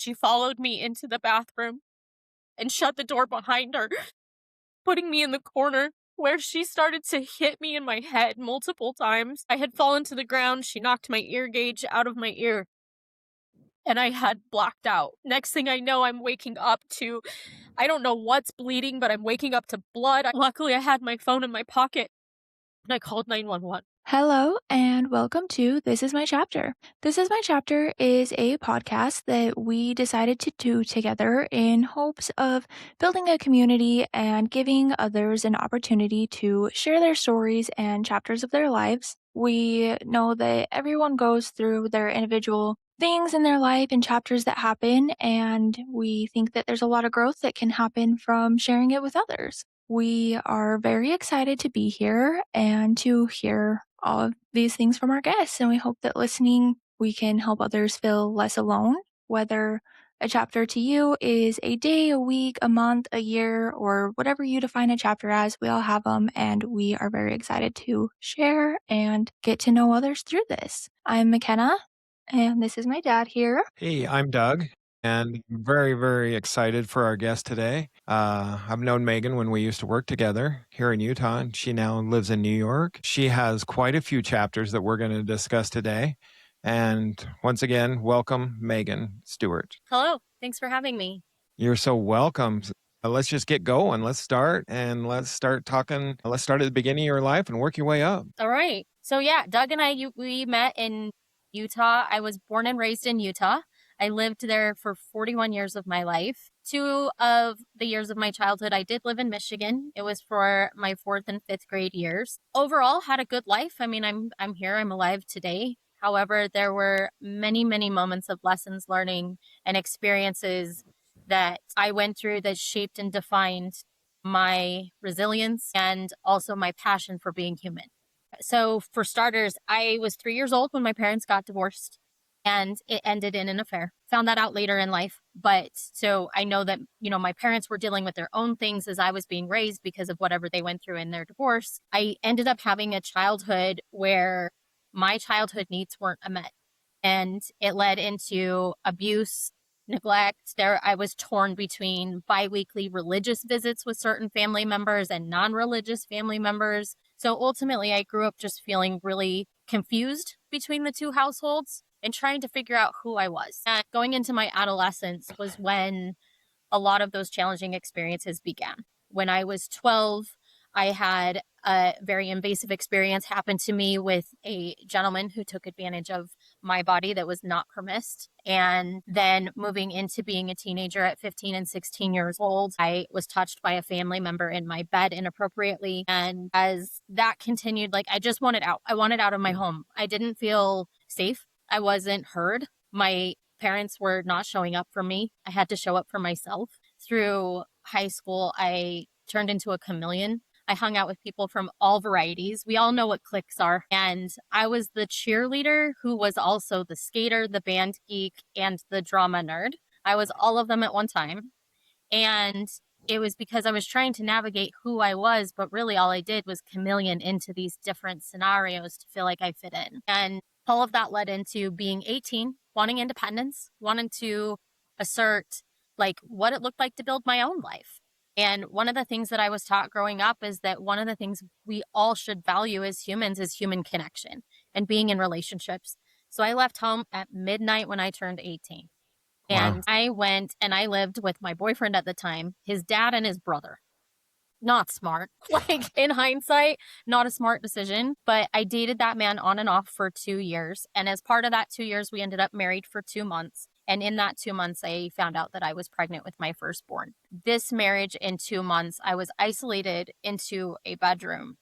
She followed me into the bathroom and shut the door behind her, putting me in the corner where she started to hit me in my head multiple times. I had fallen to the ground. She knocked my ear gauge out of my ear, and I had blacked out. Next thing I know, I'm waking up to, I don't know what's bleeding, but I'm waking up to blood. Luckily, I had my phone in my pocket, and I called 911. Hello and welcome to This Is My Chapter. This Is My Chapter is a podcast that we decided to do together in hopes of building a community and giving others an opportunity to share their stories and chapters of their lives. We know that everyone goes through their individual things in their life and chapters that happen, and we think that there's a lot of growth that can happen from sharing it with others. We are very excited to be here and to hear all of these things from our guests. And we hope that listening, we can help others feel less alone, whether a chapter to you is a day, a week, a month, a year, or whatever you define a chapter as. We all have them, and we are very excited to share and get to know others through this. I'm McKenna, and this is my dad here. Hey, I'm Doug, and I'm very, very excited for our guest today. I've known Megan when we used to work together here in Utah, and she now lives in New York. She has quite a few chapters that we're going to discuss today. And once again, welcome, Megan Stewart. Hello. Thanks for having me. You're so welcome. Let's just get going. Let's start talking. Let's start at the beginning of your life and work your way up. All right. So yeah, Doug and we met in Utah. I was born and raised in Utah. I lived there for 41 years of my life. 2 of the years of my childhood, I did live in Michigan. It was for my 4th and 5th grade years. Overall, had a good life. I mean, I'm here. I'm alive today. However, there were many, many moments of lessons learning and experiences that I went through that shaped and defined my resilience and also my passion for being human. So for starters, I was 3 years old when my parents got divorced, and it ended in an affair. Found that out later in life. But so I know that, my parents were dealing with their own things as I was being raised because of whatever they went through in their divorce. I ended up having a childhood where my childhood needs weren't met, and it led into abuse, neglect. I was torn between biweekly religious visits with certain family members and non-religious family members. So ultimately, I grew up just feeling really confused between the two households and trying to figure out who I was. And going into my adolescence was when a lot of those challenging experiences began. When I was 12, I had a very invasive experience happen to me with a gentleman who took advantage of my body that was not permissed. And then moving into being a teenager at 15 and 16 years old, I was touched by a family member in my bed inappropriately. And as that continued, I just wanted out. I wanted out of my home. I didn't feel safe. I wasn't heard. My parents were not showing up for me. I had to show up for myself. Through high school, I turned into a chameleon. I hung out with people from all varieties. We all know what cliques are. And I was the cheerleader who was also the skater, the band geek, and the drama nerd. I was all of them at one time. And it was because I was trying to navigate who I was, but really all I did was chameleon into these different scenarios to feel like I fit in. And all of that led into being 18, wanting independence, wanting to assert what it looked like to build my own life. And one of the things that I was taught growing up is that one of the things we all should value as humans is human connection and being in relationships. So I left home at midnight when I turned 18. And Wow. I went and I lived with my boyfriend at the time, his dad and his brother. Not smart. In hindsight, not a smart decision. But I dated that man on and off for 2 years. And as part of that 2 years, we ended up married for 2 months. And in that 2 months, I found out that I was pregnant with my firstborn. This marriage in 2 months, I was isolated into a bedroom.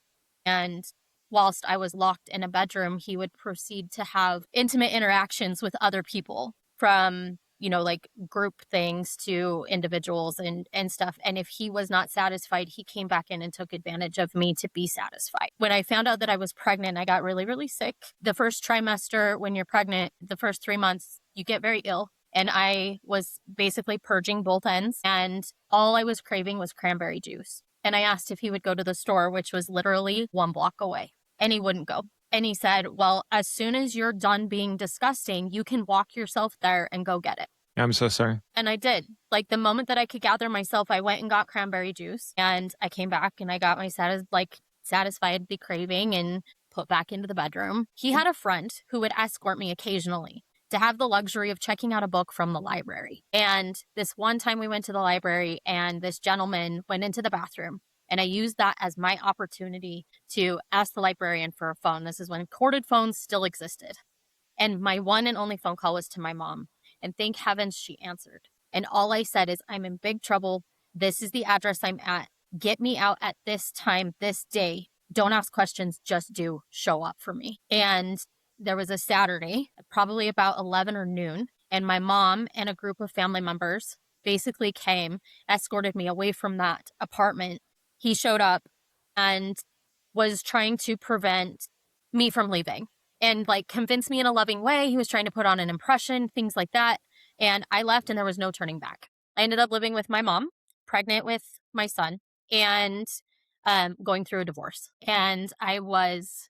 And whilst I was locked in a bedroom, he would proceed to have intimate interactions with other people, from group things to individuals and stuff. And if he was not satisfied, he came back in and took advantage of me to be satisfied. When I found out that I was pregnant, I got really, really sick. The first trimester, when you're pregnant, the first 3 months, you get very ill. And I was basically purging both ends. And all I was craving was cranberry juice. And I asked if he would go to the store, which was literally 1 block away. And he wouldn't go. And he said, well, as soon as you're done being disgusting, you can walk yourself there and go get it. I'm so sorry. And I did. Like the moment that I could gather myself, I went and got cranberry juice, and I came back and I got my satisfied the craving and put back into the bedroom. He had a friend who would escort me occasionally to have the luxury of checking out a book from the library. And this one time we went to the library and this gentleman went into the bathroom, and I used that as my opportunity to ask the librarian for a phone. This is when corded phones still existed. And my one and only phone call was to my mom. And thank heavens she answered. And all I said is, I'm in big trouble. This is the address I'm at. Get me out at this time, this day. Don't ask questions, just do. Show up for me. And there was a Saturday, probably about 11 or noon. And my mom and a group of family members basically came, escorted me away from that apartment. He showed up and was trying to prevent me from leaving and like convince me in a loving way. He was trying to put on an impression, things like that. And I left and there was no turning back. I ended up living with my mom, pregnant with my son, and going through a divorce. And I was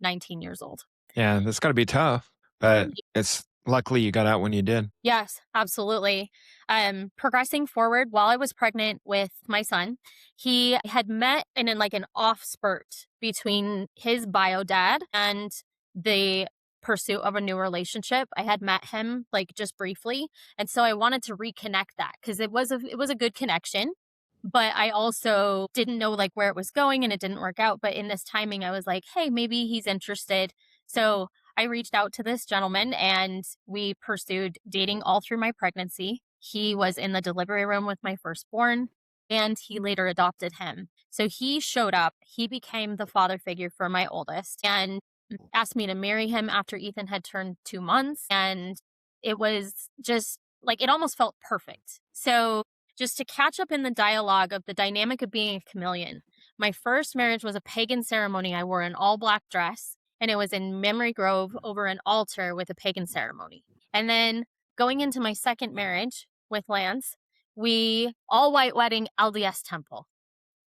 19 years old. Yeah, that's got to be tough, but it's luckily you got out when you did. Yes, absolutely. Progressing forward, while I was pregnant with my son, he had met in like an off spurt between his bio dad and the pursuit of a new relationship. I had met him like just briefly, and so I wanted to reconnect that because it was a good connection. But I also didn't know like where it was going, and it didn't work out. But in this timing, I was like, hey, maybe he's interested. So I reached out to this gentleman and we pursued dating all through my pregnancy. He was in the delivery room with my firstborn, and he later adopted him. So he showed up. He became the father figure for my oldest and asked me to marry him after Ethan had turned 2 months. And it was just like, it almost felt perfect. So just to catch up in the dialogue of the dynamic of being a chameleon, my first marriage was a pagan ceremony. I wore an all black dress, and it was in Memory Grove over an altar with a pagan ceremony. And then going into my second marriage with Lance, we all white wedding LDS temple.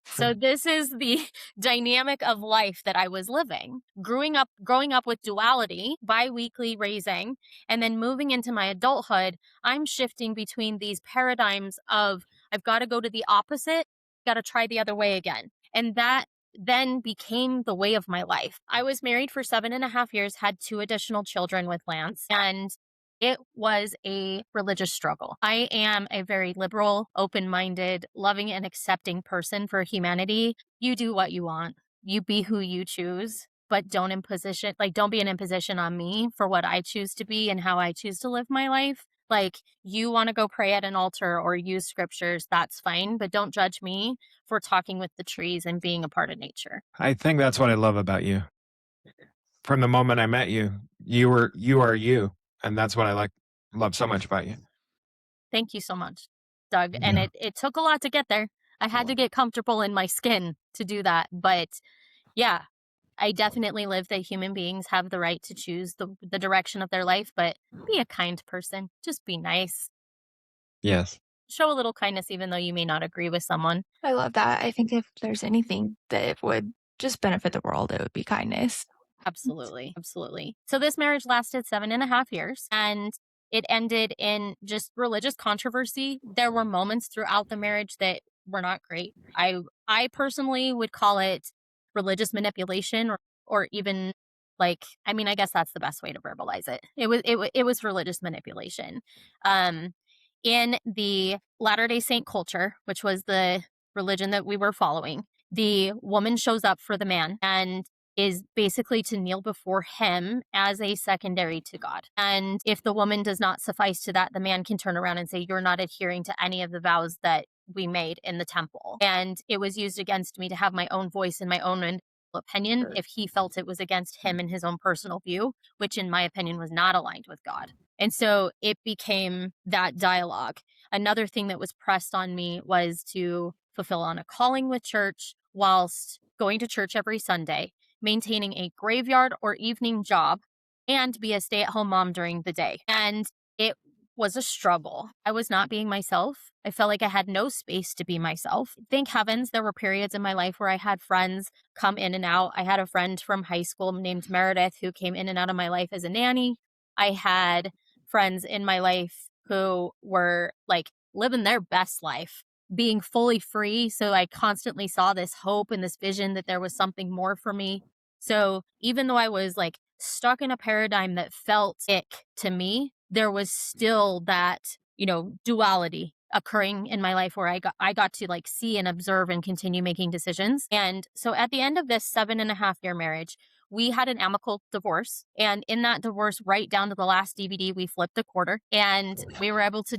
So this is the dynamic of life that I was living. Growing up with duality, bi-weekly raising, and then moving into my adulthood, I'm shifting between these paradigms of I've got to go to the opposite, got to try the other way again. And that then became the way of my life. I was married for 7.5 years, had 2 additional children with Lance, and it was a religious struggle. I am a very liberal, open-minded, loving and accepting person for humanity. You do what you want. You be who you choose, but don't be an imposition on me for what I choose to be and how I choose to live my life. Like, you want to go pray at an altar or use scriptures, that's fine, but don't judge me for talking with the trees and being a part of nature. I think that's what I love about you. From the moment I met you, you are you, and that's what I love so much about you. Thank you so much, Doug. And it took a lot to get there. I had to get comfortable in my skin to do that. But yeah, I definitely live that human beings have the right to choose the direction of their life, but be a kind person. Just be nice. Yes. Show a little kindness even though you may not agree with someone. I love that. I think if there's anything that would just benefit the world, it would be kindness. Absolutely. Absolutely. So this marriage lasted 7.5 years, and it ended in just religious controversy. There were moments throughout the marriage that were not great. I personally would call it religious manipulation, or even like, I mean, I guess that's the best way to verbalize it. It was religious manipulation. In the Latter-day Saint culture, which was the religion that we were following, the woman shows up for the man and is basically to kneel before him as a secondary to God. And if the woman does not suffice to that, the man can turn around and say, you're not adhering to any of the vows that we made in the temple. And it was used against me to have my own voice and my own opinion if he felt it was against him and his own personal view, which in my opinion was not aligned with God. And so it became that dialogue. Another thing that was pressed on me was to fulfill on a calling with church whilst going to church every Sunday, maintaining a graveyard or evening job, and be a stay-at-home mom during the day. And it was a struggle. I was not being myself. I felt like I had no space to be myself. Thank heavens there were periods in my life where I had friends come in and out. I had a friend from high school named Meredith who came in and out of my life as a nanny. I had friends in my life who were like living their best life, being fully free. So I constantly saw this hope and this vision that there was something more for me. So even though I was like stuck in a paradigm that felt ick to me, there was still that, duality occurring in my life where I got to like see and observe and continue making decisions. And so at the end of this 7.5 year marriage, we had an amicable divorce. And in that divorce, right down to the last DVD, we flipped a quarter and we were able to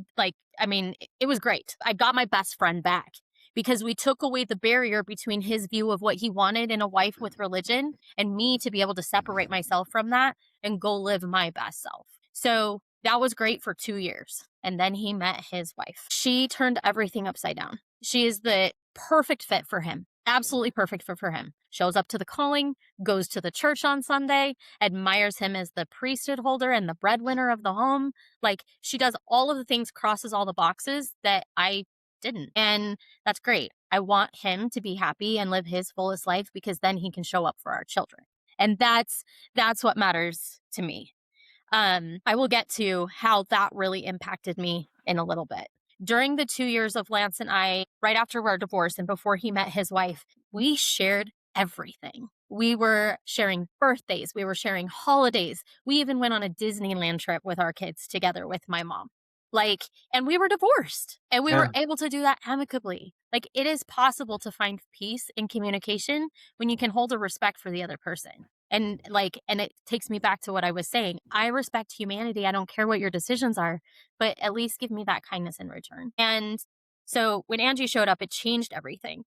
it was great. I got my best friend back because we took away the barrier between his view of what he wanted in a wife with religion and me to be able to separate myself from that and go live my best self. So that was great for 2 years. And then he met his wife. She turned everything upside down. She is the perfect fit for him. Absolutely perfect fit for him. Shows up to the calling, goes to the church on Sunday, admires him as the priesthood holder and the breadwinner of the home. Like she does all of the things, crosses all the boxes that I didn't. And that's great. I want him to be happy and live his fullest life because then he can show up for our children. And that's what matters to me. I will get to how that really impacted me in a little bit. During the 2 years of Lance and I, right after our divorce and before he met his wife, we shared everything. We were sharing birthdays. We were sharing holidays. We even went on a Disneyland trip with our kids together with my mom. And we were divorced and we were able to do that amicably. Like, it is possible to find peace in communication when you can hold a respect for the other person. And it takes me back to what I was saying. I respect humanity. I don't care what your decisions are, but at least give me that kindness in return. And so when Angie showed up, it changed everything.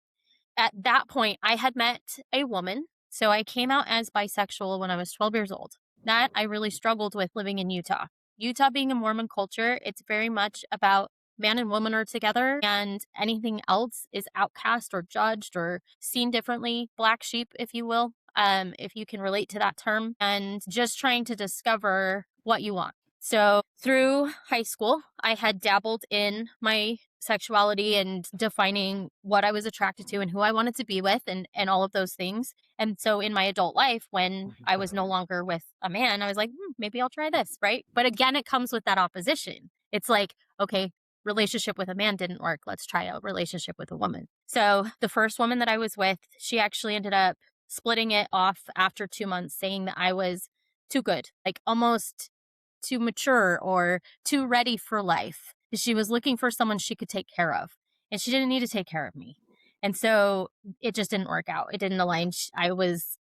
At that point, I had met a woman. So I came out as bisexual when I was 12 years old. That I really struggled with living in Utah. Utah being a Mormon culture, it's very much about man and woman are together and anything else is outcast or judged or seen differently, black sheep, if you will. If you can relate to that term, and just trying to discover what you want. So through high school, I had dabbled in my sexuality and defining what I was attracted to and who I wanted to be with and all of those things. And so in my adult life, when I was no longer with a man, I was like, maybe I'll try this, right? But again, it comes with that opposition. It's like, okay, relationship with a man didn't work. Let's try a relationship with a woman. So the first woman that I was with, she actually ended up splitting it off after 2 months, saying that I was too good, like almost too mature or too ready for life. She was looking for someone she could take care of, and she didn't need to take care of me. And so it just didn't work out. It didn't align. I was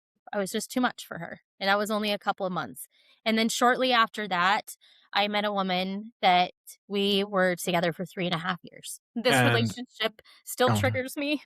just too much for her. And that was only a couple of months. And then shortly after that, I met a woman that we were together for 3.5 years. This relationship still triggers me.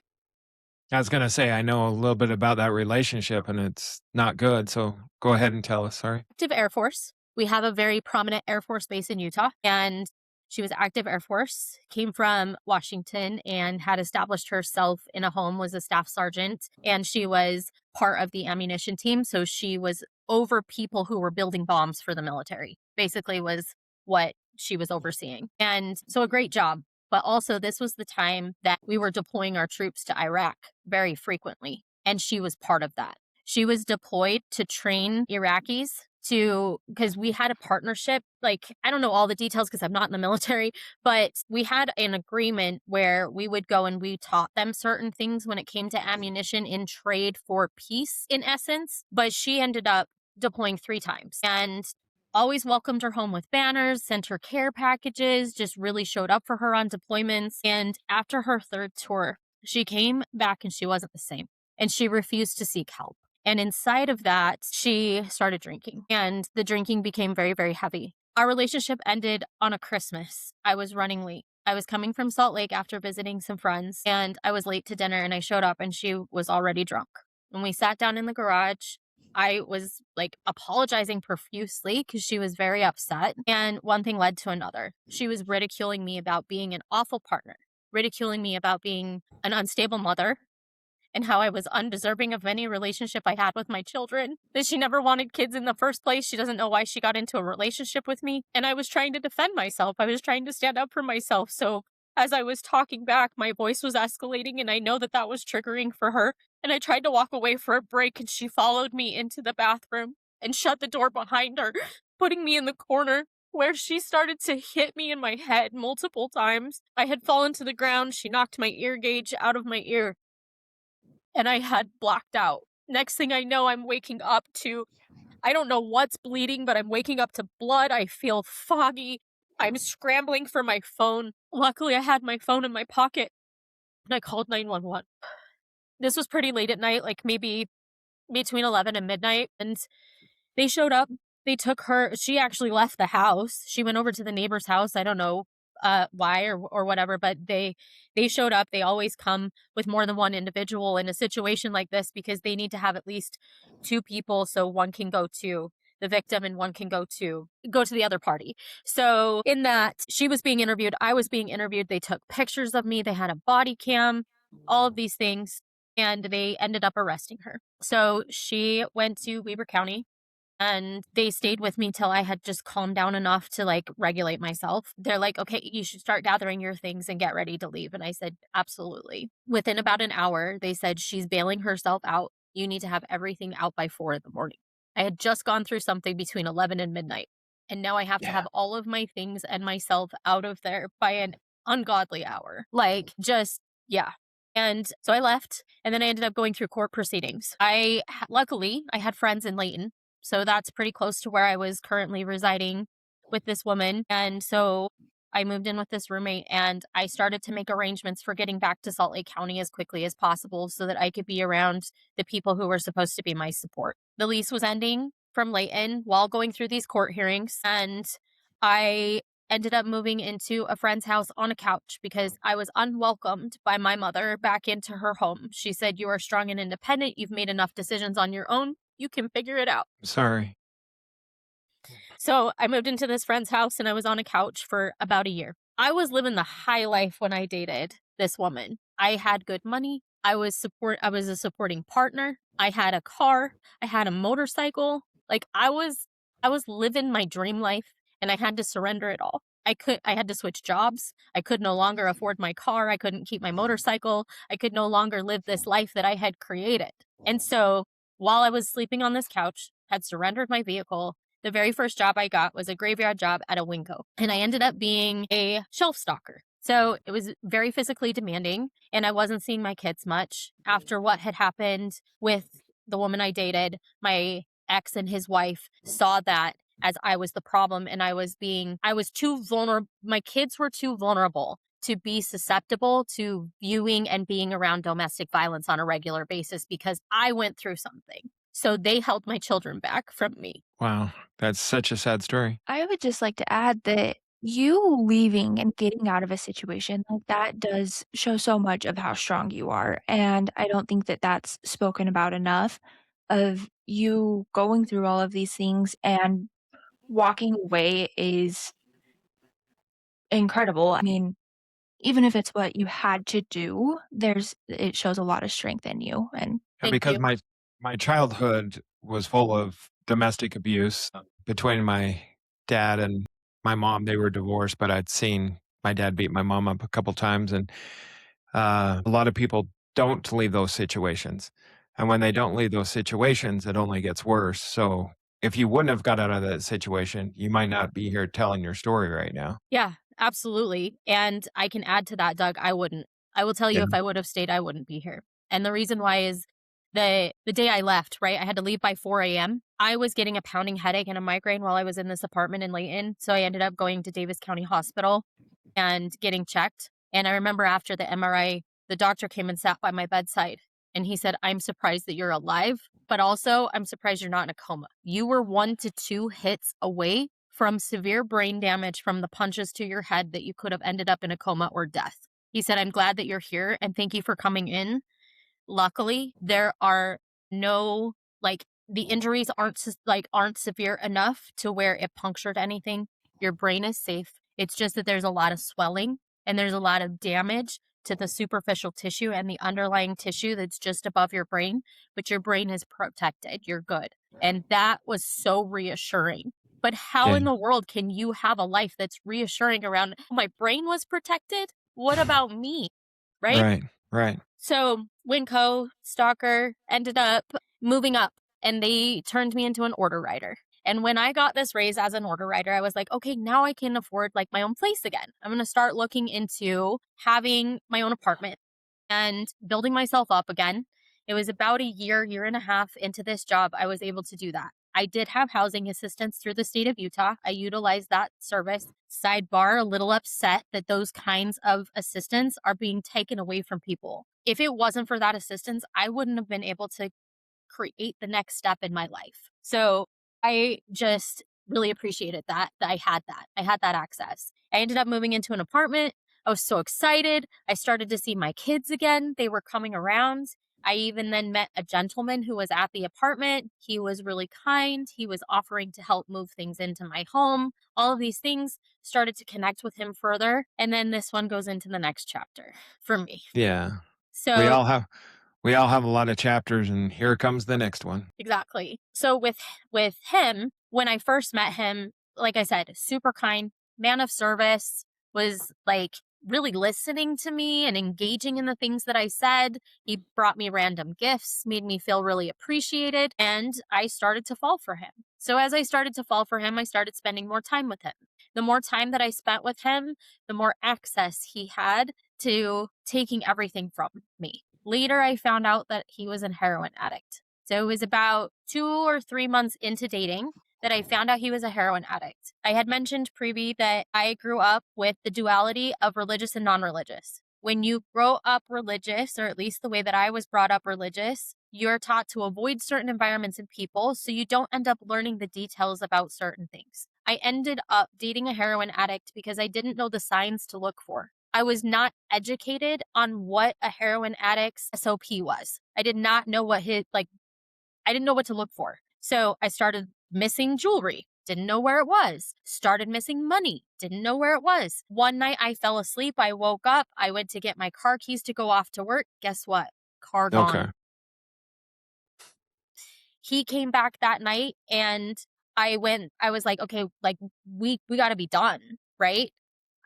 I was going to say, I know a little bit about that relationship and it's not good. So go ahead and tell us. Sorry. Active Air Force. We have a very prominent Air Force base in Utah, and she was active Air Force, came from Washington and had established herself in a home, was a staff sergeant, and she was part of the ammunition team. So she was over people who were building bombs for the military, basically was what she was overseeing. And so a great job. But also, this was the time that we were deploying our troops to Iraq very frequently. And she was part of that. She was deployed to train Iraqis because we had a partnership. Like, I don't know all the details because I'm not in the military, but we had an agreement where we would go and we taught them certain things when it came to ammunition in trade for peace, in essence. But she ended up deploying 3 times. And always welcomed her home with banners, sent her care packages, just really showed up for her on deployments. And after her 3rd tour, she came back and she wasn't the same. And she refused to seek help. And inside of that, she started drinking. And the drinking became very, very heavy. Our relationship ended on a Christmas. I was running late. I was coming from Salt Lake after visiting some friends. And I was late to dinner and I showed up and she was already drunk. And we sat down in the garage. I was like apologizing profusely because she was very upset. And one thing led to another. She was ridiculing me about being an awful partner, ridiculing me about being an unstable mother, and how I was undeserving of any relationship I had with my children, that she never wanted kids in the first place. She doesn't know why she got into a relationship with me. And I was trying to defend myself. I was trying to stand up for myself. So as I was talking back, my voice was escalating, and I know that that was triggering for her. And I tried to walk away for a break, and she followed me into the bathroom and shut the door behind her, putting me in the corner where she started to hit me in my head multiple times. I had fallen to the ground. She knocked my ear gauge out of my ear, and I had blacked out. Next thing I know, I'm waking up to, I don't know what's bleeding, but I'm waking up to blood. I feel foggy. I'm scrambling for my phone. Luckily, I had my phone in my pocket, and I called 911. This was pretty late at night, like maybe between 11 and midnight, and they showed up. They took her. She actually left the house. She went over to the neighbor's house. I don't know why or whatever, but they showed up. They always come with more than one individual in a situation like this because they need to have at least two people, so one can go to the victim and one can go to the other party. So in that, she was being interviewed, I was being interviewed. They took pictures of me. They had a body cam, all of these things, and they ended up arresting her. So she went to Weber County, and they stayed with me till I had just calmed down enough to like regulate myself. They're like, okay, you should start gathering your things and get ready to leave. And I said, absolutely. Within about an hour, they said, she's bailing herself out. You need to have everything out by 4 a.m. I had just gone through something between 11 and midnight. And now I have to have all of my things and myself out of there by an ungodly hour. Like, just, yeah. And so I left, and then I ended up going through court proceedings. Luckily, I had friends in Layton. So that's pretty close to where I was currently residing with this woman. And so I moved in with this roommate, and I started to make arrangements for getting back to Salt Lake County as quickly as possible so that I could be around the people who were supposed to be my support. The lease was ending from Layton while going through these court hearings, and I ended up moving into a friend's house on a couch because I was unwelcomed by my mother back into her home. She said, "You are strong and independent. You've made enough decisions on your own. You can figure it out." Sorry. So I moved into this friend's house, and I was on a couch for about a year. I was living the high life when I dated this woman. I had good money. I was a supporting partner. I had a car. I had a motorcycle. Like I was living my dream life, and I had to surrender it all. I had to switch jobs. I could no longer afford my car. I couldn't keep my motorcycle. I could no longer live this life that I had created. And so while I was sleeping on this couch, had surrendered my vehicle, the very first job I got was a graveyard job at a Winco, and I ended up being a shelf stalker. So it was very physically demanding, and I wasn't seeing my kids much. After what had happened with the woman I dated, my ex and his wife saw that as I was the problem, and I was too vulnerable. My kids were too vulnerable to be susceptible to viewing and being around domestic violence on a regular basis because I went through something. So they held my children back from me. Wow. That's such a sad story. I would just like to add that you leaving and getting out of a situation like that does show so much of how strong you are, and I don't think that that's spoken about enough, of you going through all of these things and walking away is incredible. I mean, even if it's what you had to do, it shows a lot of strength in you, and Thank Because you. my childhood was full of domestic abuse between my dad and my mom. They were divorced, but I'd seen my dad beat my mom up a couple times, and a lot of people don't leave those situations. And when they don't leave those situations, it only gets worse. So if you wouldn't have got out of that situation, you might not be here telling your story right now. Yeah, absolutely. And I can add to that, Doug, I wouldn't. I will tell you, Yeah. if I would have stayed, I wouldn't be here. And the reason why is the day I left, right? I had to leave by 4 a.m. I was getting a pounding headache and a migraine while I was in this apartment in Layton. So I ended up going to Davis County Hospital and getting checked. And I remember after the MRI, the doctor came and sat by my bedside, and he said, "I'm surprised that you're alive, but also I'm surprised you're not in a coma. You were 1 to 2 hits away from severe brain damage from the punches to your head that you could have ended up in a coma or death." He said, "I'm glad that you're here, and thank you for coming in. Luckily, there are no, like, the injuries aren't severe enough to where it punctured anything. Your brain is safe. It's just that there's a lot of swelling and there's a lot of damage to the superficial tissue and the underlying tissue that's just above your brain, but your brain is protected. You're good." And that was so reassuring. But how Yeah. in the world can you have a life that's reassuring around, my brain was protected? What about me? Right? Right. Right. So Winco, stalker, ended up moving up, and they turned me into an order writer. And when I got this raise as an order writer, I was like, okay, now I can afford like my own place again. I'm going to start looking into having my own apartment and building myself up again. It was about a year and a half into this job, I was able to do that. I did have housing assistance through the state of Utah. I utilized that service. Sidebar, a little upset that those kinds of assistance are being taken away from people. If it wasn't for that assistance, I wouldn't have been able to create the next step in my life. So I just really appreciated that I had that. I had that access. I ended up moving into an apartment. I was so excited. I started to see my kids again. They were coming around. I even then met a gentleman who was at the apartment. He was really kind. He was offering to help move things into my home. All of these things started to connect with him further. And then this one goes into the next chapter for me. Yeah. We So all have we all have a lot of chapters, and here comes the next one. exactly. So with him, when I first met him, like I said, super kind, man of service, was like really listening to me and engaging in the things that I said. He brought me random gifts, made me feel really appreciated, and I started to fall for him. So as I started to fall for him, I started spending more time with him. The more time that I spent with him, the more access he had to taking everything from me. Later, I found out that he was a heroin addict. So it was about 2 or 3 months into dating that I found out he was a heroin addict. I had mentioned previously that I grew up with the duality of religious and non-religious. When you grow up religious, or at least the way that I was brought up religious, you're taught to avoid certain environments and people so you don't end up learning the details about certain things. I ended up dating a heroin addict because I didn't know the signs to look for. I was not educated on what a heroin addict's SOP was. I did not know what I didn't know what to look for. So I started missing jewelry, didn't know where it was. Started missing money, didn't know where it was. One night I fell asleep, I woke up, I went to get my car keys to go off to work. Guess what? Car Okay. gone. He came back that night and I was like, okay, like we got to be done, right?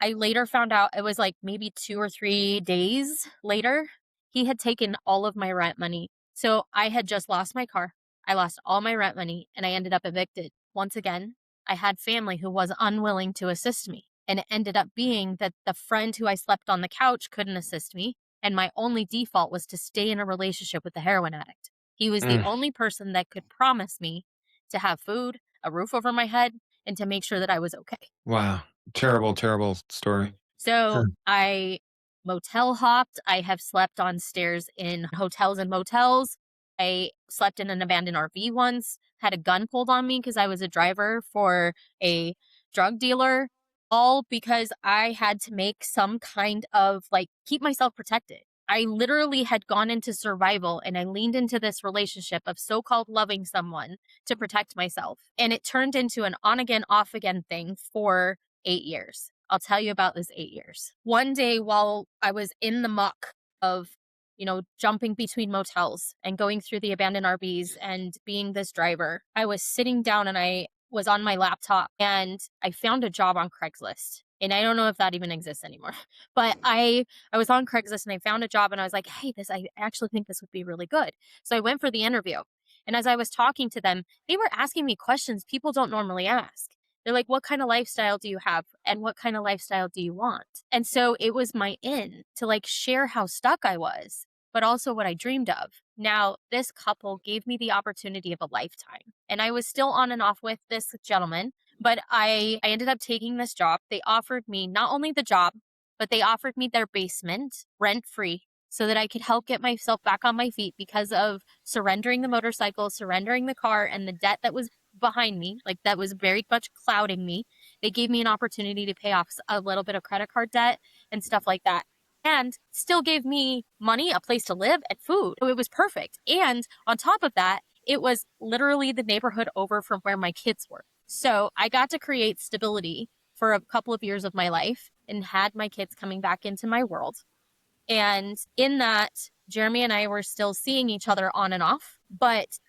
I later found out it was like maybe 2 or 3 days later, he had taken all of my rent money. So I had just lost my car. I lost all my rent money and I ended up evicted. Once again, I had family who was unwilling to assist me. And it ended up being that the friend who I slept on the couch couldn't assist me. And my only default was to stay in a relationship with the heroin addict. He was the Mm. only person that could promise me to have food, a roof over my head, and to make sure that I was okay. Wow. Terrible, terrible story. So Hmm. I motel hopped. I have slept on stairs in hotels and motels. I slept in an abandoned RV once, had a gun pulled on me because I was a driver for a drug dealer, all because I had to make some kind of like keep myself protected. I literally had gone into survival and I leaned into this relationship of so called loving someone to protect myself. And it turned into an on again, off again thing for 8 years. I'll tell you about this 8 years. One day while I was in the muck of, jumping between motels and going through the abandoned RVs and being this driver, I was sitting down and I was on my laptop and I found a job on Craigslist. And I don't know if that even exists anymore. But I was on Craigslist and I found a job and I was like, hey, I actually think this would be really good. So I went for the interview. And as I was talking to them, they were asking me questions people don't normally ask. They're like, what kind of lifestyle do you have? And what kind of lifestyle do you want? And so it was my in to like share how stuck I was, but also what I dreamed of. Now, this couple gave me the opportunity of a lifetime. And I was still on and off with this gentleman, but I ended up taking this job. They offered me not only the job, but they offered me their basement rent free so that I could help get myself back on my feet because of surrendering the motorcycle, surrendering the car, and the debt that was behind me, like that was very much clouding me. They gave me an opportunity to pay off a little bit of credit card debt and stuff like that. And still gave me money, a place to live, and food. So it was perfect. And on top of that, it was literally the neighborhood over from where my kids were. So I got to create stability for a couple of years of my life and had my kids coming back into my world. And in that, Jeremy and I were still seeing each other on and off, but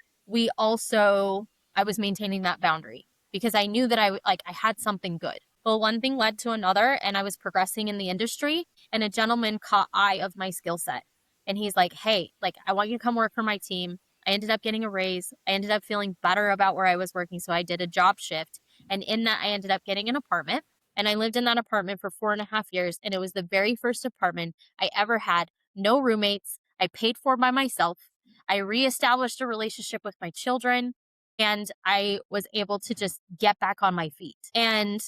I was maintaining that boundary because I knew that I had something good. Well, one thing led to another and I was progressing in the industry and a gentleman caught eye of my skill set. And he's like, hey, like, I want you to come work for my team. I ended up getting a raise. I ended up feeling better about where I was working. So I did a job shift. And in that, I ended up getting an apartment. And I lived in that apartment for 4.5 years. And it was the very first apartment I ever had. No roommates. I paid for by myself. I reestablished a relationship with my children. And I was able to just get back on my feet. And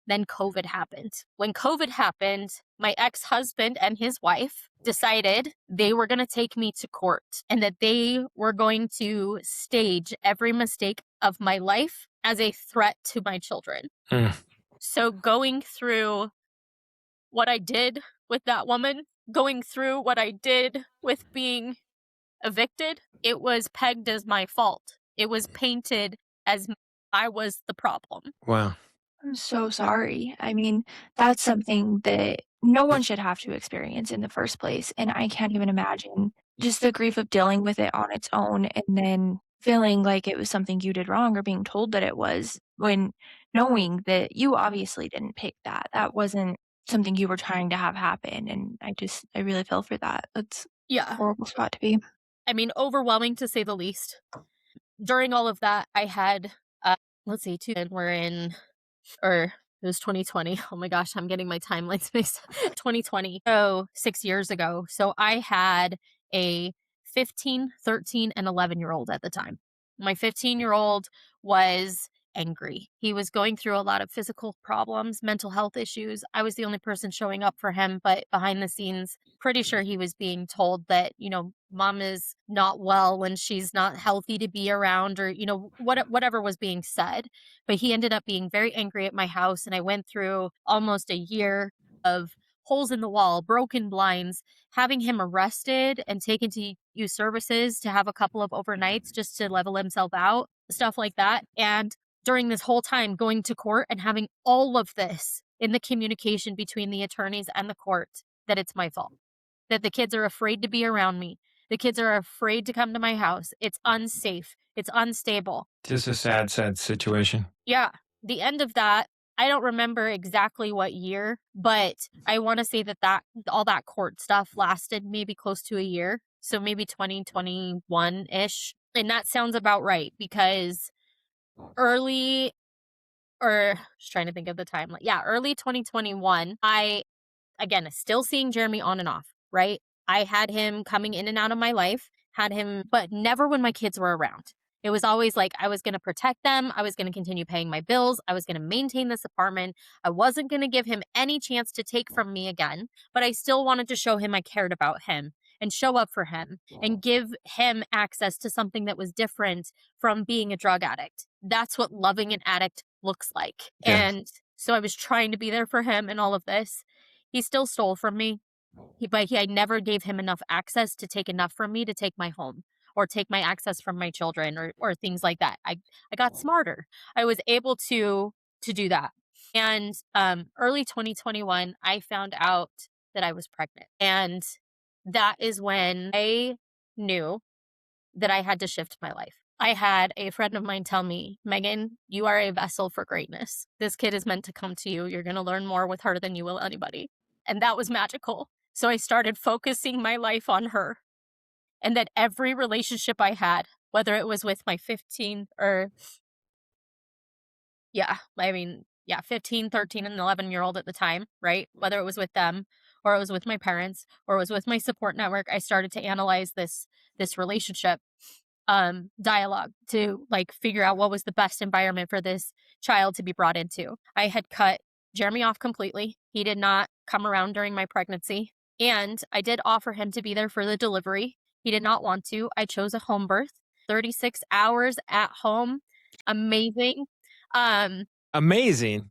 then COVID happened. When COVID happened, my ex-husband and his wife decided they were going to take me to court and that they were going to stage every mistake of my life as a threat to my children. So going through what I did with that woman, going through what I did with being evicted, it was pegged as my fault. It was painted as I was the problem. Wow. I'm so sorry. I mean, that's something that no one should have to experience in the first place. And I can't even imagine just the grief of dealing with it on its own and then feeling like it was something you did wrong or being told that it was when knowing that you obviously didn't pick that. That wasn't something you were trying to have happen. And I really feel for that. That's a horrible spot to be. I mean, overwhelming to say the least. During all of that, I had, we're in, or it was 2020. Oh my gosh, I'm getting my timelines mixed. 2020. So 6 years ago. So I had a 15, 13, and 11-year-old at the time. My 15-year-old was angry. He was going through a lot of physical problems, mental health issues. I was the only person showing up for him, but behind the scenes, pretty sure he was being told that, mom is not well and she's not healthy to be around, or, whatever was being said. But he ended up being very angry at my house, and I went through almost a year of holes in the wall, broken blinds, having him arrested and taken to youth services to have a couple of overnights just to level himself out, stuff like that. And during this whole time going to court and having all of this in the communication between the attorneys and the court, that it's my fault, that the kids are afraid to be around me. The kids are afraid to come to my house. It's unsafe. It's unstable. Just a sad, sad situation. Yeah. The end of that, I don't remember exactly what year, but I want to say that all that court stuff lasted maybe close to a year. So maybe 2021-ish. And that sounds about right, because just trying to think of the time. Early 2021, again, still seeing Jeremy on and off, right? I had him coming in and out of my life, but never when my kids were around. It was always like I was going to protect them. I was going to continue paying my bills. I was going to maintain this apartment. I wasn't going to give him any chance to take from me again, but I still wanted to show him I cared about him and show up for him and give him access to something that was different from being a drug addict. That's what loving an addict looks like. Yeah. And so I was trying to be there for him in all of this. He still stole from me, but I never gave him enough access to take enough from me to take my home or take my access from my children or things like that. I got smarter. I was able to do that. And early 2021, I found out that I was pregnant. And that is when I knew that I had to shift my life. I had a friend of mine tell me, Megan, you are a vessel for greatness. This kid is meant to come to you. You're going to learn more with her than you will anybody. And that was magical. So I started focusing my life on her. And that every relationship I had, whether it was with my 15, 13 and 11-year-old at the time, right? Whether it was with them or it was with my parents or it was with my support network, I started to analyze this relationship dialogue to figure out what was the best environment for this child to be brought into. I had cut Jeremy off completely. He did not come around during my pregnancy. And I did offer him to be there for the delivery. He did not want to. I chose a home birth, 36 hours at home. Amazing. Amazing.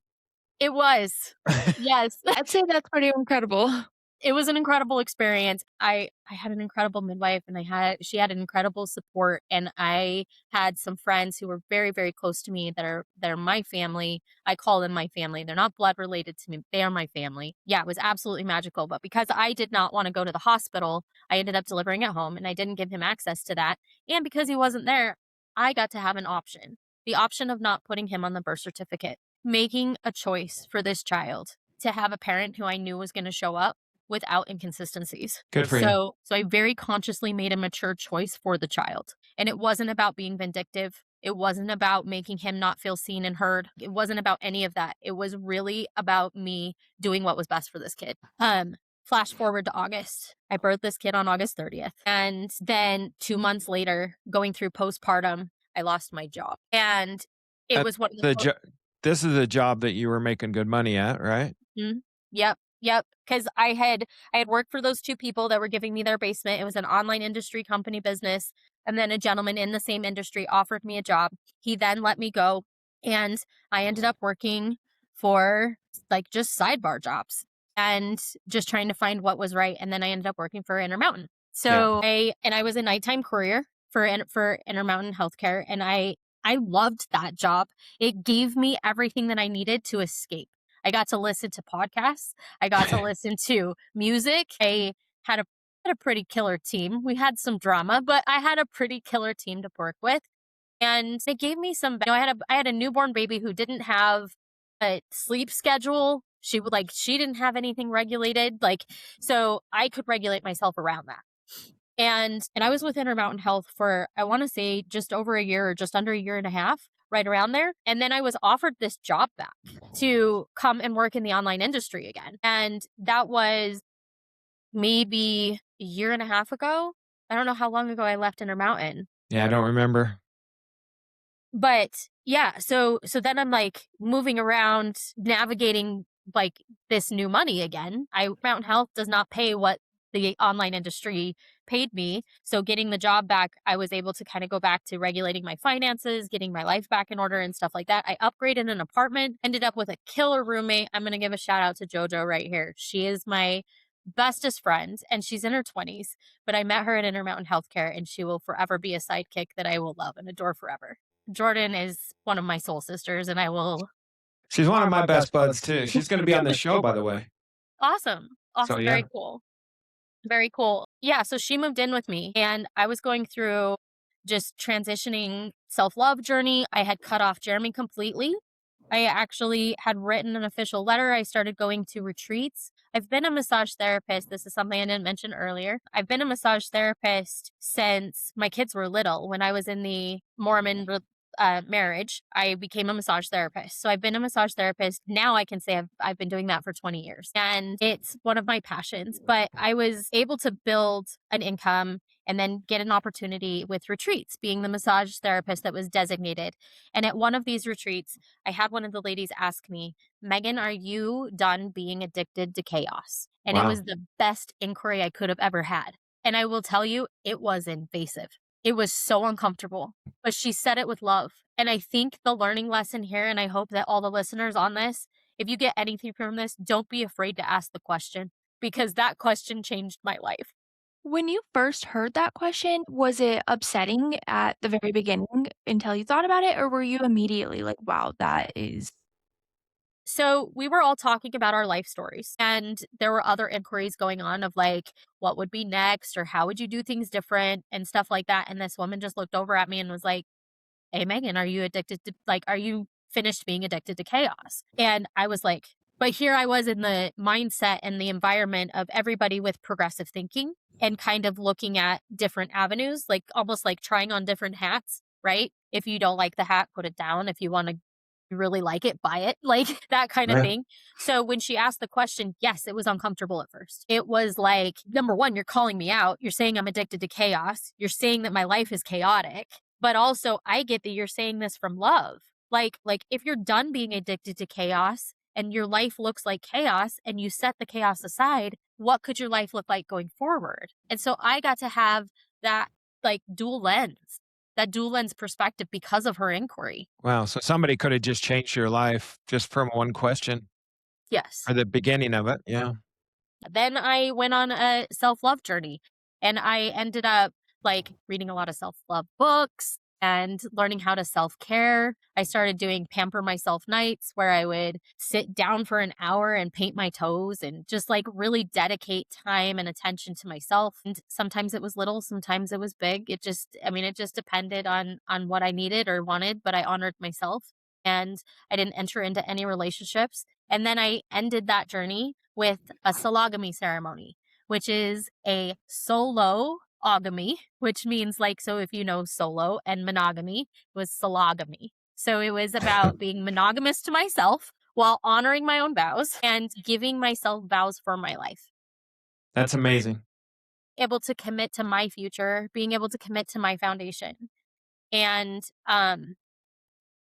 It was. Yes. I'd say that's pretty incredible. It was an incredible experience. I had an incredible midwife, and she had an incredible support, and I had some friends who were very, very close to me that are my family. I call them my family. They're not blood related to me. They are my family. Yeah, it was absolutely magical. But because I did not want to go to the hospital, I ended up delivering at home, and I didn't give him access to that. And because he wasn't there, I got to have an option. The option of not putting him on the birth certificate, making a choice for this child to have a parent who I knew was going to show up without inconsistencies. Good for you. So I very consciously made a mature choice for the child. And it wasn't about being vindictive. It wasn't about making him not feel seen and heard. It wasn't about any of that. It was really about me doing what was best for this kid. Flash forward to August. I birthed this kid on August 30th. And then 2 months later, going through postpartum, I lost my job. And it At was one of the this is a job that you were making good money at, right? Mhm. Yep, yep. Because I had worked for those two people that were giving me their basement. It was an online industry company business, and then a gentleman in the same industry offered me a job. He then let me go, and I ended up working for, like, just sidebar jobs and just trying to find what was right, and then I ended up working for Intermountain. So, I was a nighttime courier for Intermountain Healthcare, and I loved that job. It gave me everything that I needed to escape. I got to listen to podcasts. I got to listen to music. I had a pretty killer team. We had some drama, but I had a pretty killer team to work with. And it gave me I had a newborn baby who didn't have a sleep schedule. She didn't have anything regulated. So I could regulate myself around that. And I was with Intermountain Health for, I want to say, just over a year or just under a year and a half, right around there. And then I was offered this job back to come and work in the online industry again. And that was maybe a year and a half ago. I don't know how long ago I left Intermountain. Yeah, I don't remember. But yeah, so then I'm like moving around, navigating like this new money again. Mountain Health does not pay what the online industry paid me. So getting the job back, I was able to kind of go back to regulating my finances, getting my life back in order and stuff like that. I upgraded an apartment, ended up with a killer roommate. I'm going to give a shout out to JoJo right here. She is my bestest friend and she's in her 20s, but I met her at Intermountain Healthcare and she will forever be a sidekick that I will love and adore forever. Jordan is one of my soul sisters and I will. She's one of my best buds too. She's going to be on the show, by the way. Awesome. So, yeah. Very cool. Very cool. Yeah, so she moved in with me and I was going through just transitioning self-love journey. I had cut off Jeremy completely. I actually had written an official letter. I started going to retreats. I've been a massage therapist. This is something I didn't mention earlier. I've been a massage therapist since my kids were little. When I was in the Mormon marriage, I became a massage therapist. So I've been a massage therapist. Now I can say I've been doing that for 20 years and it's one of my passions, but I was able to build an income and then get an opportunity with retreats, being the massage therapist that was designated. And at one of these retreats, I had one of the ladies ask me, Megan, are you done being addicted to chaos? And It was the best inquiry I could have ever had. And I will tell you, it was invasive. It was so uncomfortable, but she said it with love. And I think the learning lesson here, and I hope that all the listeners on this, if you get anything from this, don't be afraid to ask the question because that question changed my life. When you first heard that question, was it upsetting at the very beginning until you thought about it, or were you immediately like, wow, that is. So we were all talking about our life stories and there were other inquiries going on of like, what would be next or how would you do things different and stuff like that. And this woman just looked over at me and was like, hey, Megan, are you addicted to, are you finished being addicted to chaos? And I was like, but here I was in the mindset and the environment of everybody with progressive thinking and kind of looking at different avenues, like almost like trying on different hats, right? If you don't like the hat, put it down. If you want to really like it, buy it, like that kind of thing. So when she asked the question, yes, it was uncomfortable at first. It was like, number one, you're calling me out. You're saying I'm addicted to chaos. You're saying that my life is chaotic, but also I get that you're saying this from love. Like if you're done being addicted to chaos and your life looks like chaos and you set the chaos aside, what could your life look like going forward? And so I got to have that like dual lens perspective because of her inquiry. Wow. So somebody could have just changed your life just from one question. Yes. Or the beginning of it. Yeah. Then I went on a self-love journey and I ended up like reading a lot of self-love books and learning how to self-care. I started doing pamper myself nights where I would sit down for an hour and paint my toes and just like really dedicate time and attention to myself. And sometimes it was little, sometimes it was big. It just depended on what I needed or wanted, but I honored myself. and I didn't enter into any relationships. And then I ended that journey with a sologamy ceremony, which is a solo ogamy, which means like, so if you know solo and monogamy, it was sologamy. So it was about being monogamous to myself while honoring my own vows and giving myself vows for my life. That's amazing. Able to commit to my future, being able to commit to my foundation. And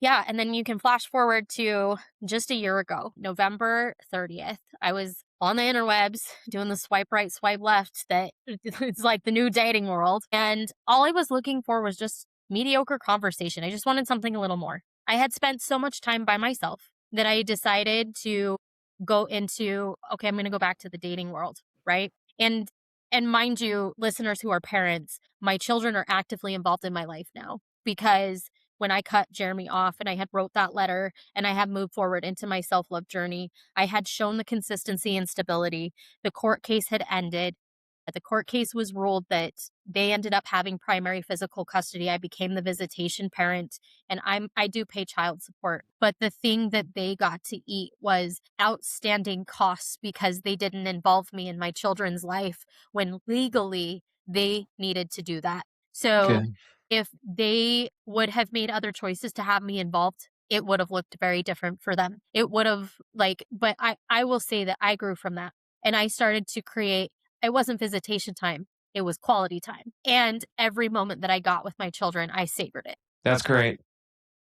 yeah, and then you can flash forward to just a year ago, November 30th. I was on the interwebs doing the swipe right, swipe left that it's like the new dating world. And all I was looking for was just mediocre conversation. I just wanted something a little more. I had spent so much time by myself that I decided to go into, okay, I'm going to go back to the dating world, right? And and mind you, listeners who are parents, my children are actively involved in my life now because when I cut Jeremy off and I had wrote that letter and I had moved forward into my self-love journey, I had shown the consistency and stability. The court case had ended. The court case was ruled that they ended up having primary physical custody. I became the visitation parent and I do pay child support. But the thing that they got to eat was outstanding costs because they didn't involve me in my children's life when legally they needed to do that. So Good. if they would have made other choices to have me involved, it would have looked very different for them. It would have but I will say that I grew from that and I started to create, it wasn't visitation time. It was quality time. And every moment that I got with my children, I savored it. That's great.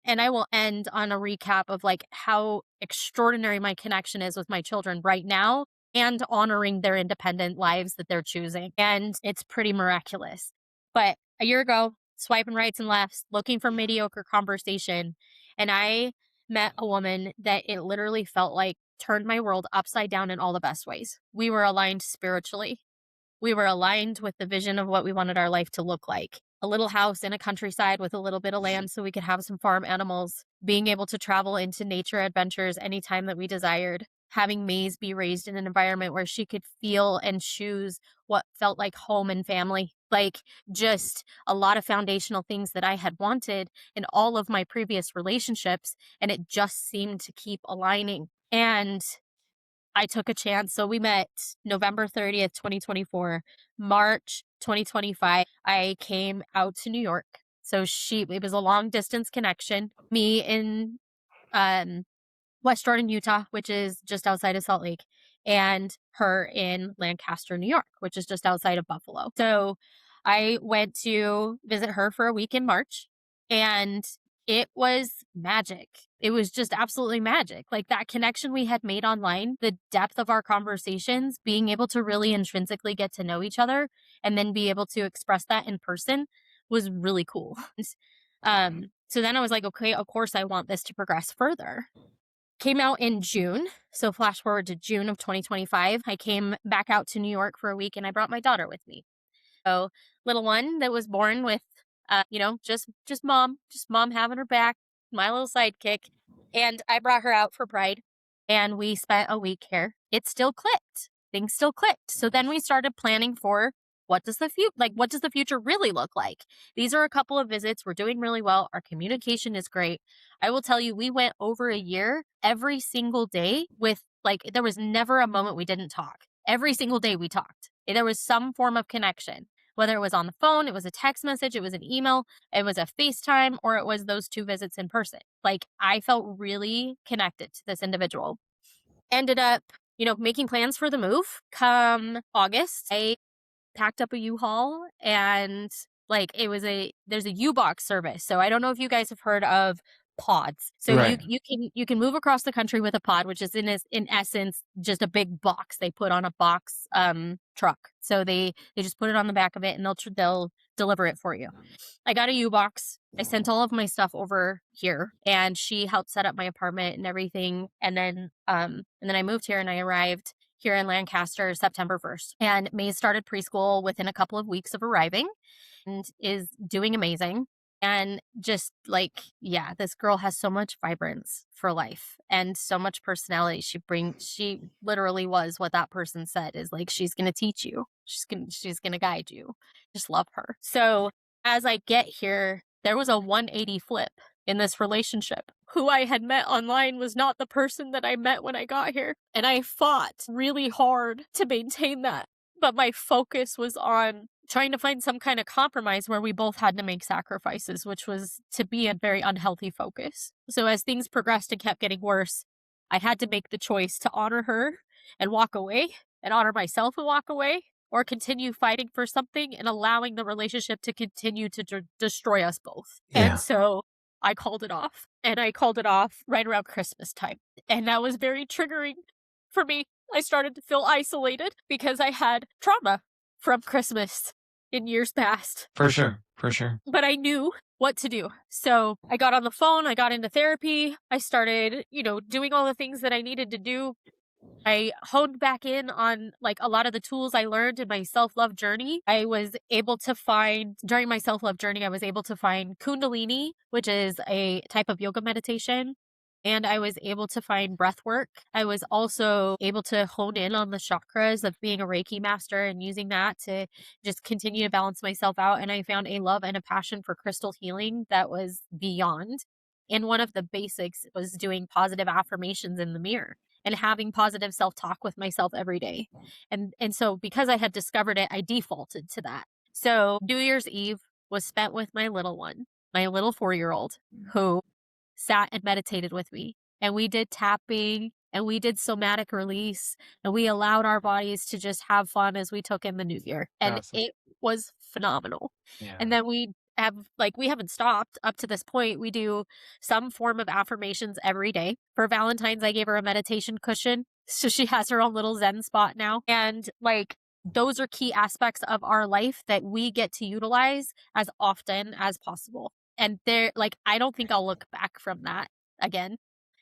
And I will end on a recap of like how extraordinary my connection is with my children right now and honoring their independent lives that they're choosing. And it's pretty miraculous. But a year ago, swiping rights and lefts, looking for mediocre conversation, and I met a woman that it literally felt like turned my world upside down in all the best ways. We were aligned spiritually. We were aligned with the vision of what we wanted our life to look like. A little house in a countryside with a little bit of land so we could have some farm animals, being able to travel into nature adventures anytime that we desired, having Maze be raised in an environment where she could feel and choose what felt like home and family. Like just a lot of foundational things that I had wanted in all of my previous relationships, and it just seemed to keep aligning. And I took a chance. So we met November 30th, 2024. March 2025, I came out to New York. So it was a long distance connection. Me in West Jordan, Utah, which is just outside of Salt Lake, and her in Lancaster, New York, which is just outside of Buffalo. So I went to visit her for a week in March, and it was magic. It was just absolutely magic. Like that connection we had made online, the depth of our conversations, being able to really intrinsically get to know each other and then be able to express that in person was really cool. So then I was like, okay, of course I want this to progress further. Came out in June. So flash forward to June of 2025. I came back out to New York for a week and I brought my daughter with me. So little one that was born with, just mom having her back, my little sidekick. And I brought her out for Pride and we spent a week here. It still clicked. Things still clicked. So then we started planning for what does the future really look like? These are a couple of visits. We're doing really well. Our communication is great. I will tell you, we went over a year every single day with there was never a moment we didn't talk. Every single day we talked. There was some form of connection, whether it was on the phone, it was a text message, it was an email, it was a FaceTime, or it was those 2 visits in person. I felt really connected to this individual. Ended up, making plans for the move. Come August, I packed up a U-Haul and there's a U-Box service. So I don't know if you guys have heard of pods. So Right. you can move across the country with a pod, which is in essence just a big box they put on a box truck. So they just put it on the back of it and they'll deliver it for you. I got a U-Box. I sent all of my stuff over here and she helped set up my apartment and everything. And then I moved here and I arrived here in Lancaster September 1st. And May started preschool within a couple of weeks of arriving and is doing amazing. And just this girl has so much vibrance for life and so much personality. She literally was what that person said is she's going to teach you. She's going to guide you. Just love her. So as I get here, there was a 180 flip in this relationship. Who I had met online was not the person that I met when I got here. And I fought really hard to maintain that. But my focus was on trying to find some kind of compromise where we both had to make sacrifices, which was to be a very unhealthy focus. So as things progressed and kept getting worse, I had to make the choice to honor her and walk away, and honor myself and walk away, or continue fighting for something and allowing the relationship to continue to destroy us both. Yeah. And so I called it off, and I called it off right around Christmas time. And that was very triggering for me. I started to feel isolated because I had trauma from Christmas in years past. For sure. For sure. But I knew what to do. So I got on the phone, I got into therapy, I started, doing all the things that I needed to do. I honed back in on like a lot of the tools I learned in my self-love journey. During my self-love journey, I was able to find Kundalini, which is a type of yoga meditation. And I was able to find breath work. I was also able to hone in on the chakras of being a Reiki master and using that to just continue to balance myself out. And I found a love and a passion for crystal healing that was beyond. And one of the basics was doing positive affirmations in the mirror and having positive self-talk with myself every day. And so because I had discovered it, I defaulted to that. So New Year's Eve was spent with my little one, my little 4-year-old, who sat and meditated with me. And we did tapping and we did somatic release and we allowed our bodies to just have fun as we took in the new year. And Awesome. it was phenomenal. Yeah. And then we haven't stopped up to this point. We do some form of affirmations every day. For Valentine's, I gave her a meditation cushion. So she has her own little Zen spot now. And those are key aspects of our life that we get to utilize as often as possible. And I don't think I'll look back from that again.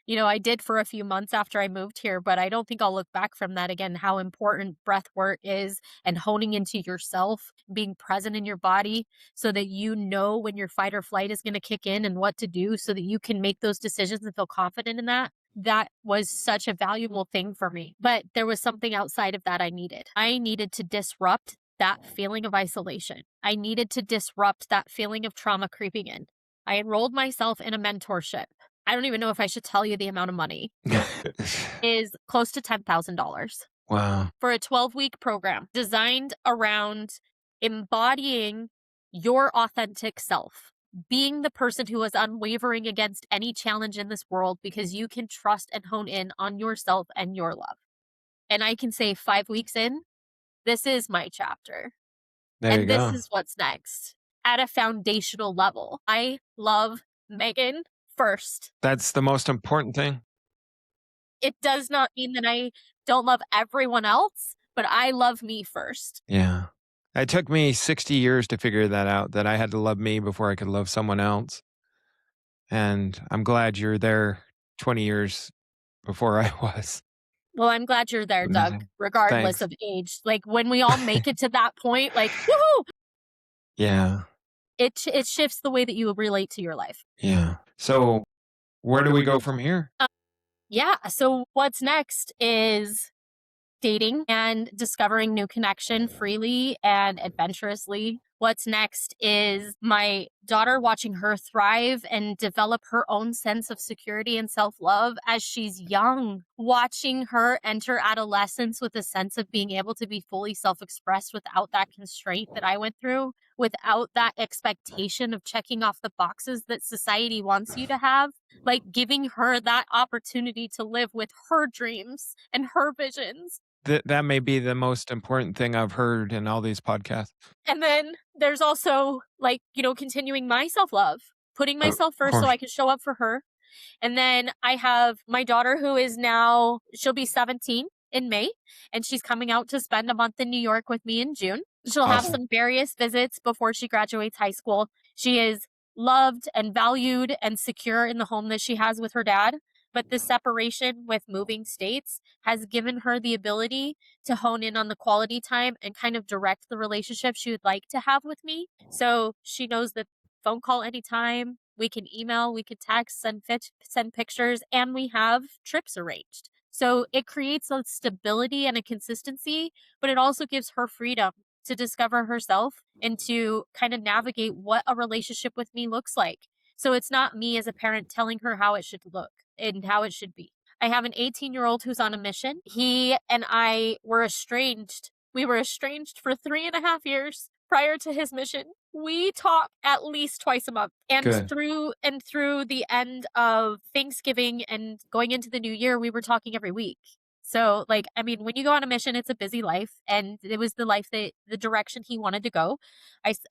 I did for a few months after I moved here, but I don't think I'll look back from that again, how important breath work is and honing into yourself, being present in your body so that you know when your fight or flight is going to kick in and what to do so that you can make those decisions and feel confident in that. That was such a valuable thing for me. But there was something outside of that I needed. I needed to disrupt that feeling of isolation. I needed to disrupt that feeling of trauma creeping in. I enrolled myself in a mentorship. I don't even know if I should tell you the amount of money. Is close to $10,000. Wow. For a 12-week program designed around embodying your authentic self, being the person who is unwavering against any challenge in this world because you can trust and hone in on yourself and your love. And I can say 5 weeks in, this is my chapter. There you go. This is what's next at a foundational level. I love Megan first. That's the most important thing. It does not mean that I don't love everyone else, but I love me first. Yeah. It took me 60 years to figure that out, that I had to love me before I could love someone else. And I'm glad you're there 20 years before I was. Well, I'm glad you're there, Doug, regardless Thanks. of age. When we all make it to that point, woohoo! Yeah. It shifts the way that you relate to your life. Yeah. So where do we go from here? Yeah. So what's next is dating and discovering new connection freely and adventurously. What's next is my daughter, watching her thrive and develop her own sense of security and self-love as she's young, watching her enter adolescence with a sense of being able to be fully self-expressed without that constraint that I went through, without that expectation of checking off the boxes that society wants you to have, giving her that opportunity to live with her dreams and her visions. That may be the most important thing I've heard in all these podcasts. And then there's also continuing my self-love, putting myself first so I can show up for her. And then I have my daughter who is now, she'll be 17 in May, and she's coming out to spend a month in New York with me in June. She'll have some various visits before she graduates high school. She is loved and valued and secure in the home that she has with her dad. But the separation with moving states has given her the ability to hone in on the quality time and kind of direct the relationship she would like to have with me. So she knows that phone call anytime, we can email, we can text, send pictures, and we have trips arranged. So it creates a stability and a consistency, but it also gives her freedom to discover herself and to kind of navigate what a relationship with me looks like. So it's not me as a parent telling her how it should look and how it should be. I have an 18-year-old who's on a mission. He and I were estranged. We were estranged for 3.5 years prior to his mission. We talk at least twice a month. And Good. through the end of Thanksgiving and going into the new year, we were talking every week. So, like, I mean, when you go on a mission, it's a busy life, and it was the life that the direction he wanted to go.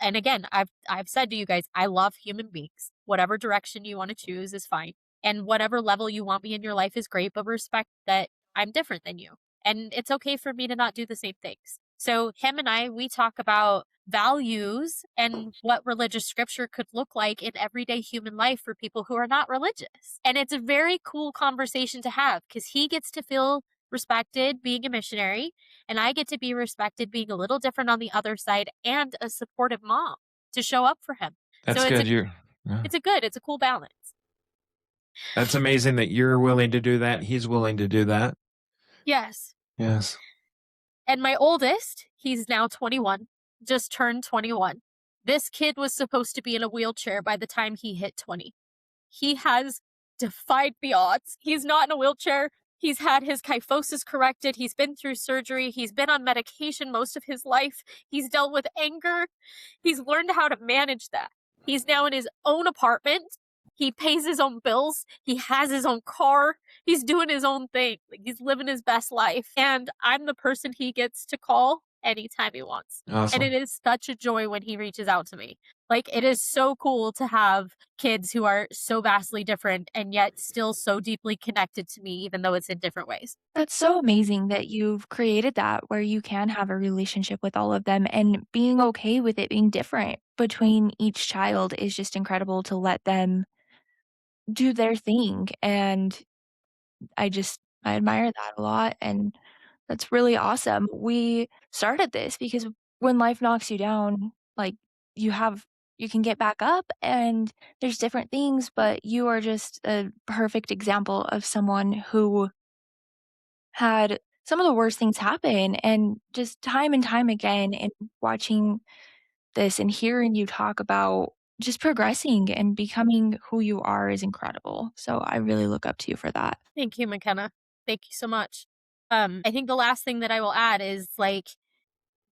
And again, I've said to you guys, I love human beings. Whatever direction you want to choose is fine, and whatever level you want me in your life is great. But respect that I'm different than you, and it's okay for me to not do the same things. So him and I, we talk about values and what religious scripture could look like in everyday human life for people who are not religious. And it's a very cool conversation to have because he gets to feel respected being a missionary, and I get to be respected being a little different on the other side and a supportive mom to show up for him. That's So good. it's a cool balance. That's amazing that you're willing to do that. He's willing to do that. Yes. Yes. And my oldest, he's now 21, just turned 21. This kid was supposed to be in a wheelchair by the time he hit 20. He has defied the odds. He's not in a wheelchair. He's had his kyphosis corrected. He's been through surgery. He's been on medication most of his life. He's dealt with anger. He's learned how to manage that. He's now in his own apartment. He pays his own bills. He has his own car. He's doing his own thing. Like, he's living his best life. And I'm the person he gets to call anytime he wants. Awesome. And it is such a joy when he reaches out to me. Like, it is so cool to have kids who are so vastly different and yet still so deeply connected to me, even though it's in different ways. That's so amazing that you've created that where you can have a relationship with all of them, and being okay with it being different between each child is just incredible to let them do their thing. And I admire that a lot, and that's really awesome. We started this because when life knocks you down, like, you have you can get back up and there's different things, but you are just a perfect example of someone who had some of the worst things happen, and just time and time again, and watching this and hearing you talk about just progressing and becoming who you are is incredible. So I really look up to you for that. Thank you, McKenna. Thank you so much. I think the last thing that I will add is, like,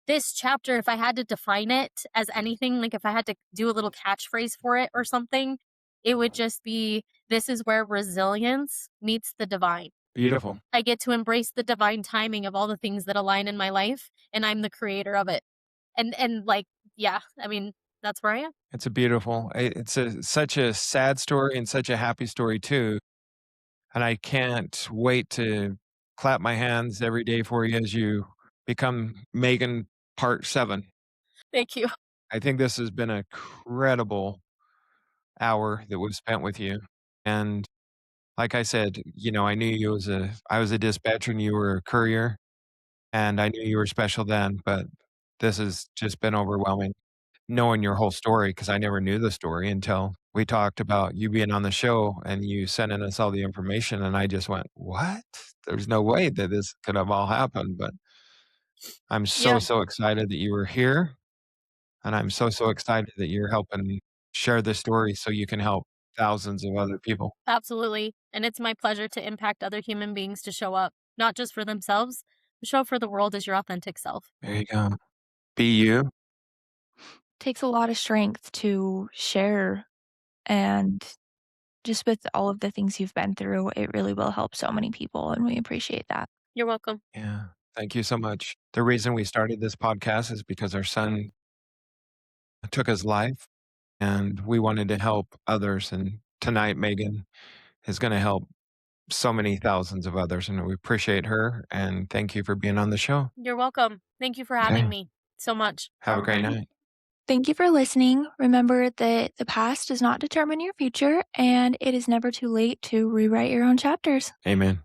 this chapter, if I had to define it as anything, like if I had to do a little catchphrase for it or something, it would just be, this is where resilience meets the divine. Beautiful. I get to embrace the divine timing of all the things that align in my life, and I'm the creator of it. And like, yeah, I mean, that's where I am. It's such a sad story and such a happy story too. And I can't wait to clap my hands every day for you as you become Megan part 7. Thank you. I think this has been a incredible hour that we've spent with you. And like I said, I knew I was a dispatcher and you were a courier, and I knew you were special then, but this has just been overwhelming knowing your whole story because I never knew the story until we talked about you being on the show and you sending us all the information. And I just went, what? There's no way that this could have all happened. But I'm Yeah, so excited that you were here. And I'm so excited that you're helping share this story so you can help thousands of other people. absolutely. And it's my pleasure to impact other human beings to show up, not just for themselves, but show up for the world as your authentic self. There you go. Be you. Takes a lot of strength to share, and just with all of the things you've been through, it really will help so many people, and we appreciate that. You're welcome. Yeah. Thank you so much. The reason we started this podcast is because our son took his life and we wanted to help others. And tonight, Megan is going to help so many thousands of others. And we appreciate her. And thank you for being on the show. You're welcome. Thank you for having Okay. me so much. Have a great night. Thank you for listening. Remember that the past does not determine your future, and it is never too late to rewrite your own chapters. Amen.